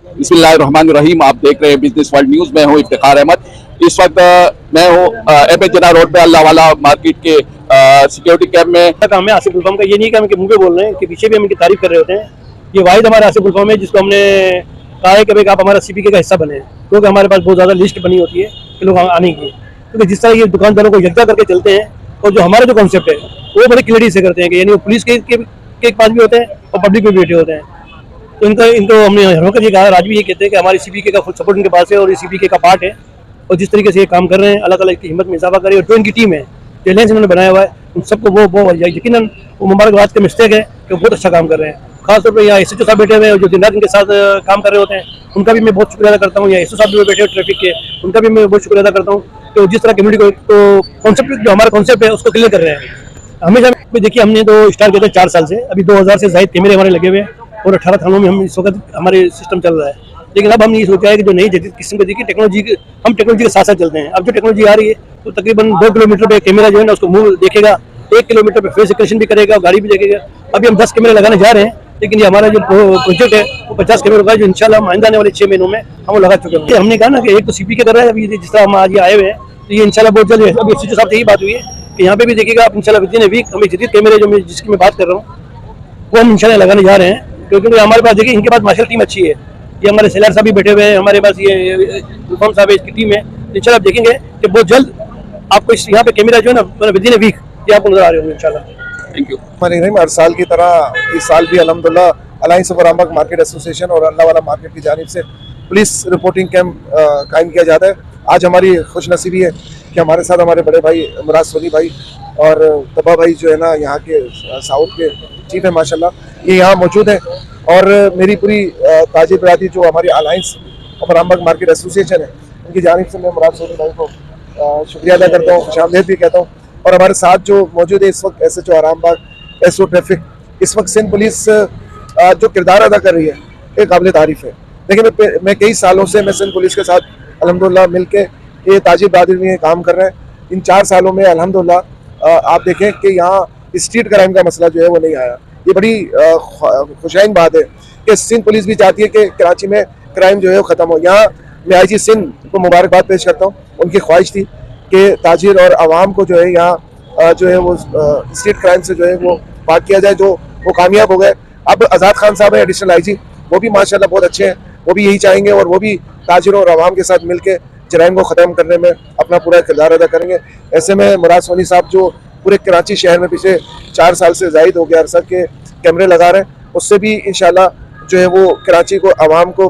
बिस्मिल्लाहिर्रहमानिर्रहीम। आप देख रहे हैं बिजनेस वर्ल्ड न्यूज। मैं हूं इफ्तिखार अहमद। इस वक्त मैं हूं एपी जना रोड पे अल्लाह वाला मार्केट के सिक्योरिटी कैंप में। हमें आसिफ गुलफाम का ये नहीं कि हम मुंह पे बोल रहे हैं कि पीछे भी हम इनकी तारीफ कर रहे होते हैं। ये वाहिद हमारा आसिफ गुलफाम है जिसको हमने कहा है कि भाई आप हमारा सीपीके का हिस्सा बने, क्योंकि हमारे पास बहुत ज़्यादा लिस्ट बनी होती है कि लोग आने की। क्योंकि जिस तरह ये दुकानदारों को यकजा करके चलते हैं और जो हमारा जो कॉन्सेप्ट है वो बड़ी क्लियरिटी से करते हैं कि यानी वो पुलिस के पास भी होते हैं और पब्लिक में भी बैठे होते हैं। तो इनको हमने हर वक्त ये कहा, आज भी ये कहते हैं कि हमारी सीपीके का फुल सपोर्ट इनके पास है और ये सीपीके का पार्ट है। और जिस तरीके से ये काम कर रहे हैं, अल्लाह ताला की हिम्मत में इजाफा करे। और जो इनकी टीम है, जो एलायंस इन्होंने बनाया हुआ है, उन सबको वो यकीनन वो मुबारकबाद का मिस्टेक है कि वो बहुत अच्छा काम कर रहे हैं। खासतौर पर यहाँ एसएचओ साहब बैठे हुए हैं जो दिन रात इनके साथ काम कर रहे होते हैं, उनका भी मैं बहुत शुक्रिया अदा करता हूँ। या एसओ साहब भी बैठे हुए ट्रैफिक के, उनका भी मैं बहुत शुक्रिया अदा करता हूँ कि जिस तरह कम्युनिटी को कॉन्सेप्ट जो हमारा कॉन्सेप्ट है उसको क्लियर कर रहे हैं। हमेशा देखिए हमने तो स्टार्ट किया था 4 साल से, अभी 2000 से ज़ायद कैमरे हमारे लगे हुए हैं और 18 थानों में हम इस वक्त हमारे सिस्टम चल रहा है। लेकिन अब हमने ये सोचा है कि जो नई जदीद किस्म की देखिए टेक्नोलॉजी हम टेक्नोलॉजी के साथ साथ चलते हैं। अब जो टेक्नोलॉजी आ रही है तो तकरीबन 2 किलोमीटर पे कैमरा जो है ना उसको मुंह देखेगा, 1 किलोमीटर पे फेस रिकग्निशन भी करेगा, गाड़ी भी देखेगा। अभी हम 10 कैमरे लगाने जा रहे हैं, लेकिन ये हमारा जो प्रोजेक्ट है वो 50 कैमरे का, जो इंशाल्लाह हम आने वाले 6 महीनों में हम वो लगा चुके हैं। हमने कहा ना कि एक तो सीपी के कर रहा है, अभी जिस तरह हम आज आए हुए हैं तो ये इंशाल्लाह बहुत जल्द है। अभी एसएचओ साहब से यही बात हुई है कि यहाँ पे भी देखिएगा आप इंशाल्लाह विदिन ए वीक हमें जदीद कैमरे जो जिसकी मैं बात कर रहा हूँ वो हम इंशाल्लाह लगाने जा रहे हैं। क्योंकि हमारे पास देखिए इनके पास मार्शल टीम अच्छी है, ये हमारे सेलर साहब भी बैठे हुए हैं, हमारे पास ये गुलफाम साहब है, इसकी टीम है। इंशाल्लाह आप देखेंगे कि बहुत जल्द आपको इस यहाँ पे कैमरा जो है ना विदिन ए वीक ये आपको नजर आ रहे होंगे इंशाल्लाह। Thank you. हर साल की तरह इस साल भी अल्हम्दुलिल्लाह alliance of Arambagh market association और अल्लाह वाला मार्केट की जानिब से पुलिस रिपोर्टिंग कैंप कायम किया जाता है। आज हमारी खुशनसीबी है कि हमारे साथ हमारे बड़े भाई मुराद सोनी भाई और तबा भाई जो है ना यहाँ के साउथ के चीफ है माशाल्लाह, ये यहाँ मौजूद है। और मेरी पूरी ताजिर बरादरी जो हमारी alliance of Arambagh market association है उनकी जानिब से मैं मुराद सोनी भाई को शुक्रिया अदा करता हूँ, खुशामदीद भी कहता हूँ। और हमारे साथ जो मौजूद है इस वक्त एसएचओ आरामबाग, एसओ ट्रैफिक, इस वक्त सिंध पुलिस जो किरदार अदा कर रही है ये काबिल तारीफ है। लेकिन मैं कई सालों से मैं सिंध पुलिस के साथ अल्हम्दुलिल्लाह मिल के ये ताजिर बरादरी में काम कर रहे हैं। इन 4 सालों में अल्हम्दुलिल्लाह आप देखें कि यहाँ स्ट्रीट क्राइम का मसला जो है वो नहीं आया। ये बड़ी खुशाइन बात है कि सिंध पुलिस भी चाहती है कि कराची में क्राइम जो है वो ख़त्म हो। यहाँ मैं आईजी सिंध को मुबारकबाद पेश करता हूँ। उनकी ख्वाहिश थी कि ताजिर और आवाम को जो है यहाँ जो है वो स्ट्रीट क्राइम से जो है वो पार किया जाए, जो वो कामयाब हो गए। अब आज़ाद खान साहब है एडिशनल आईजी, वो भी माशाल्लाह बहुत अच्छे हैं, वो भी यही चाहेंगे और वो भी ताजिरों और आवाम के साथ मिलकर जराइम को ख़त्म करने में अपना पूरा किरदार अदा करेंगे। ऐसे में मुराद सोनी साहब जो पूरे कराची शहर में पिछले 4 साल से ज़ायद हो गया अरसा के कैमरे लगा रहे हैं, उससे भी इंशाल्लाह जो है वो कराची को आवाम को